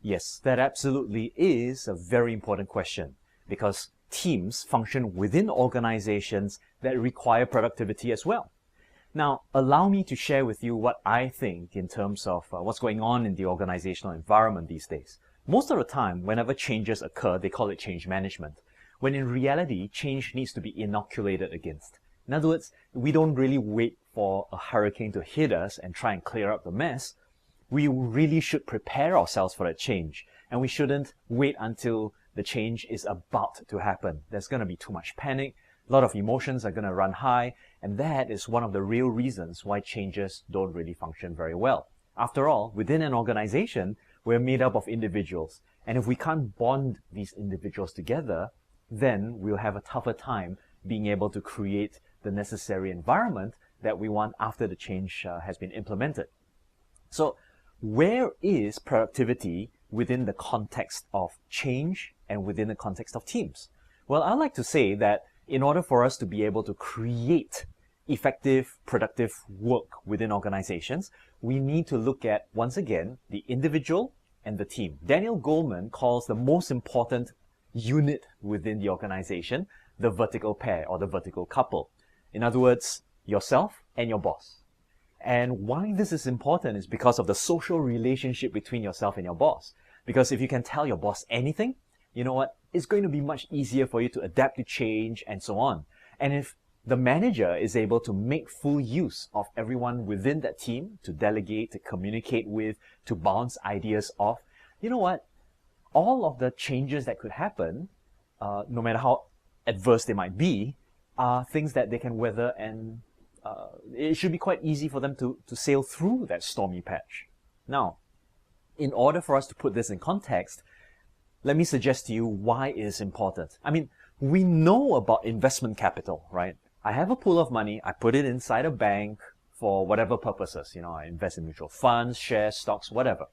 Yes, that absolutely is a very important question because teams function within organizations that require productivity as well. Now, allow me to share with you what I think in terms of what's going on in the organizational environment these days. Most of the time, whenever changes occur, they call it change management, when in reality, change needs to be inoculated against. In other words, we don't really wait for a hurricane to hit us and try and clear up the mess. We really should prepare ourselves for that change, and we shouldn't wait until the change is about to happen. There's going to be too much panic, a lot of emotions are going to run high, and that is one of the real reasons why changes don't really function very well. After all, within an organization, we're made up of individuals, and if we can't bond these individuals together, then we'll have a tougher time being able to create the necessary environment that we want after the change has been implemented. So, where is productivity within the context of change and within the context of teams? Well, I like to say that in order for us to be able to create effective, productive work within organizations, we need to look at, once again, the individual and the team. Daniel Goleman calls the most important unit within the organization the vertical pair or the vertical couple. In other words, yourself and your boss. And why this is important is because of the social relationship between yourself and your boss. Because if you can tell your boss anything, you know what? It's going to be much easier for you to adapt to change and so on. And if the manager is able to make full use of everyone within that team to delegate, to communicate with, to bounce ideas off, you know what? All of the changes that could happen, no matter how adverse they might be, are things that they can weather, and it should be quite easy for them to sail through that stormy patch. Now, in order for us to put this in context, let me suggest to you why it is important. I mean, we know about investment capital, right? I have a pool of money, I put it inside a bank for whatever purposes. I invest in mutual funds, shares, stocks, whatever.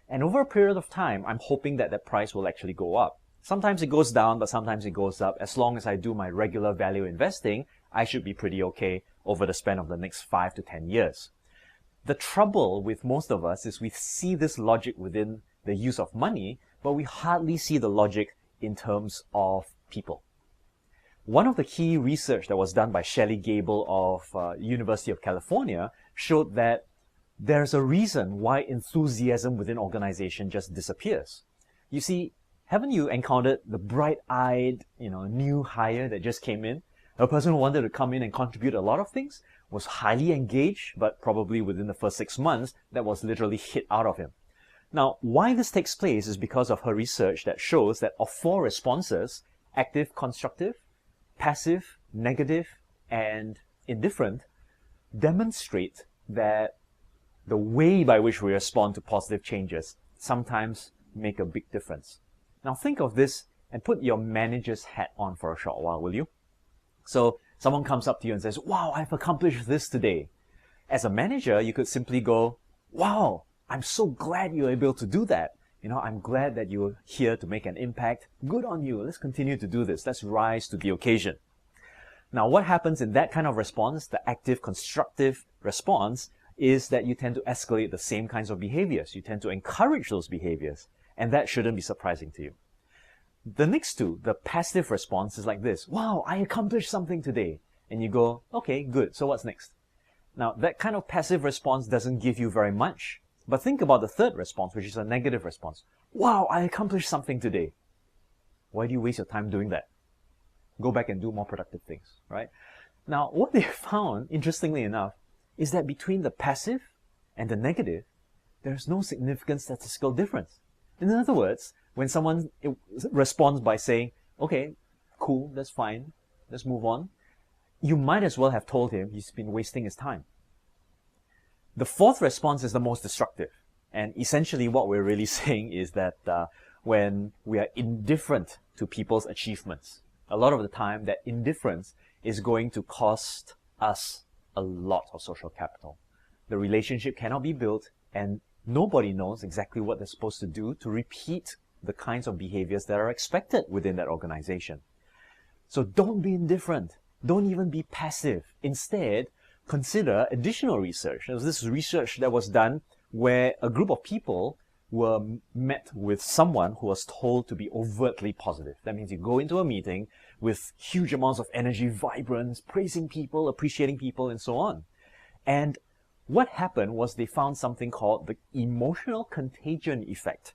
And over a period of time, I'm hoping that price will actually go up. Sometimes it goes down, but sometimes it goes up. As long as I do my regular value investing, I should be pretty okay over the span of the next 5 to 10 years. The trouble with most of us is we see this logic within the use of money, but we hardly see the logic in terms of people. One of the key research that was done by Shelley Gable of University of California showed that there's a reason why enthusiasm within organization just disappears. You see, haven't you encountered the bright-eyed, new hire that just came in? A person who wanted to come in and contribute a lot of things, was highly engaged, but probably within the first 6 months, that was literally hit out of him. Now, why this takes place is because of her research that shows that of 4 responses, active, constructive, passive, negative, and indifferent, demonstrate that the way by which we respond to positive changes sometimes make a big difference. Now think of this and put your manager's hat on for a short while, will you? So someone comes up to you and says, "Wow, I've accomplished this today." As a manager, you could simply go, "Wow, I'm so glad you're able to do that. I'm glad that you're here to make an impact. Good on you. Let's continue to do this. Let's rise to the occasion." Now, what happens in that kind of response, the active, constructive response, is that you tend to escalate the same kinds of behaviors. You tend to encourage those behaviors, and that shouldn't be surprising to you. The next two, the passive response, is like this: "Wow, I accomplished something today." And you go, "Okay, good. So what's next?" Now, that kind of passive response doesn't give you very much. But think about the third response, which is a negative response. "Wow, I accomplished something today." Why do you waste your time doing that? Go back and do more productive things, right? Now, what they found, interestingly enough, is that between the passive and the negative, there's no significant statistical difference. In other words, when someone responds by saying, "Okay, cool, that's fine, let's move on," you might as well have told him he's been wasting his time. The fourth response is the most destructive. And essentially what we're really saying is that when we are indifferent to people's achievements, a lot of the time that indifference is going to cost us a lot of social capital. The relationship cannot be built, and nobody knows exactly what they're supposed to do to repeat the kinds of behaviors that are expected within that organization. So don't be indifferent. Don't even be passive. Instead, consider additional research. There was this research that was done where a group of people were met with someone who was told to be overtly positive. That means you go into a meeting with huge amounts of energy, vibrance, praising people, appreciating people, and so on. And what happened was they found something called the emotional contagion effect.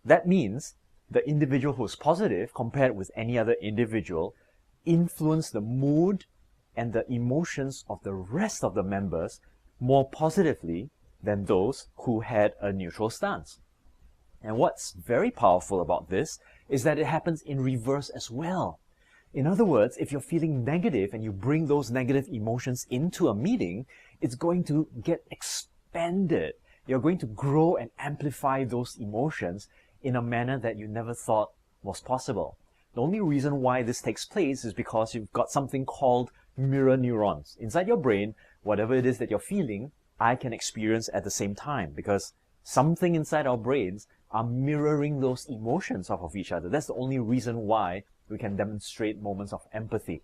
That means the individual who's positive, compared with any other individual, influenced the mood and the emotions of the rest of the members more positively than those who had a neutral stance. And what's very powerful about this is that it happens in reverse as well. In other words, if you're feeling negative and you bring those negative emotions into a meeting, it's going to get expanded. You're going to grow and amplify those emotions in a manner that you never thought was possible. The only reason why this takes place is because you've got something called mirror neurons. Inside your brain, whatever it is that you're feeling, I can experience at the same time, because something inside our brains are mirroring those emotions off of each other. That's the only reason why we can demonstrate moments of empathy.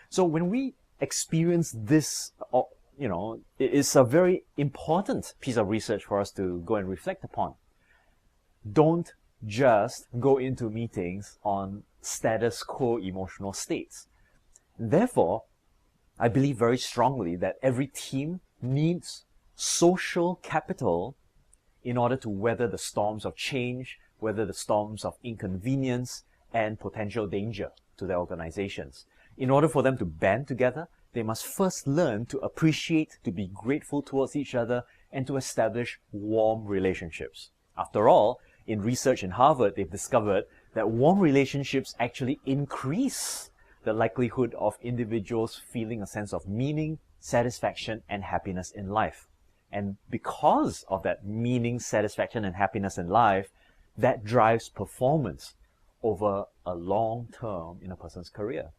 So when we experience this, it is a very important piece of research for us to go and reflect upon. Don't just go into meetings on status quo emotional states. Therefore, I believe very strongly that every team needs social capital in order to weather the storms of change, weather the storms of inconvenience and potential danger to their organizations. In order for them to band together, they must first learn to appreciate, to be grateful towards each other, and to establish warm relationships. After all, in research in Harvard, they've discovered that warm relationships actually increase the likelihood of individuals feeling a sense of meaning, satisfaction, and happiness in life. And because of that meaning, satisfaction, and happiness in life, that drives performance over a long term in a person's career.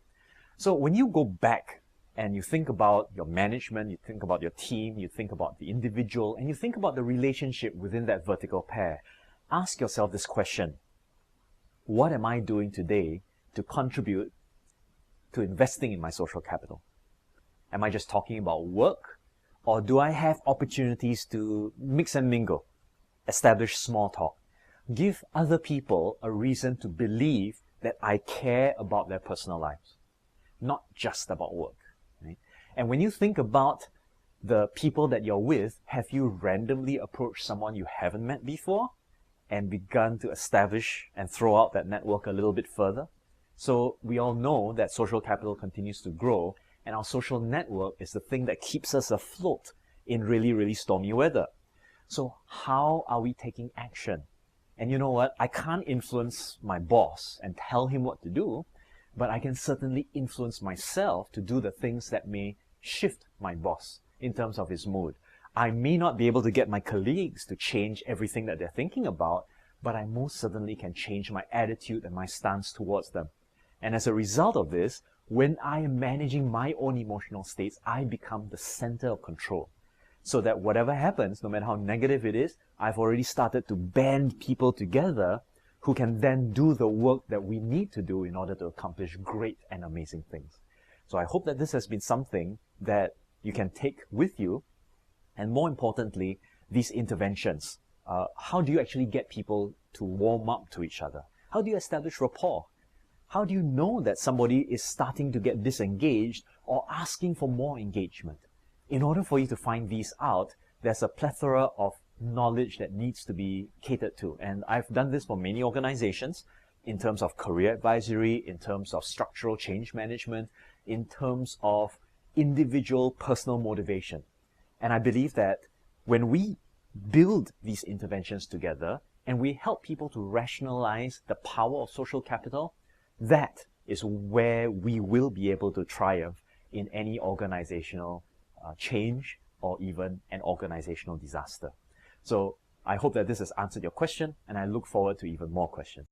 So when you go back and you think about your management, you think about your team, you think about the individual, and you think about the relationship within that vertical pair, ask yourself this question: what am I doing today to contribute to investing in my social capital? Am I just talking about work? Or do I have opportunities to mix and mingle, establish small talk, give other people a reason to believe that I care about their personal lives, not just about work, right? And when you think about the people that you're with, have you randomly approached someone you haven't met before and begun to establish and throw out that network a little bit further? So we all know that social capital continues to grow, and our social network is the thing that keeps us afloat in really, really stormy weather. So how are we taking action? And you know what? I can't influence my boss and tell him what to do, but I can certainly influence myself to do the things that may shift my boss in terms of his mood. I may not be able to get my colleagues to change everything that they're thinking about, but I most certainly can change my attitude and my stance towards them. And as a result of this, when I am managing my own emotional states, I become the center of control. So that whatever happens, no matter how negative it is, I've already started to band people together who can then do the work that we need to do in order to accomplish great and amazing things. So I hope that this has been something that you can take with you. And more importantly, these interventions. How do you actually get people to warm up to each other? How do you establish rapport? How do you know that somebody is starting to get disengaged or asking for more engagement? In order for you to find these out, there's a plethora of knowledge that needs to be catered to. And I've done this for many organizations in terms of career advisory, in terms of structural change management, in terms of individual personal motivation. And I believe that when we build these interventions together and we help people to rationalize the power of social capital, that is where we will be able to triumph in any organizational change or even an organizational disaster. So I hope that this has answered your question, and I look forward to even more questions.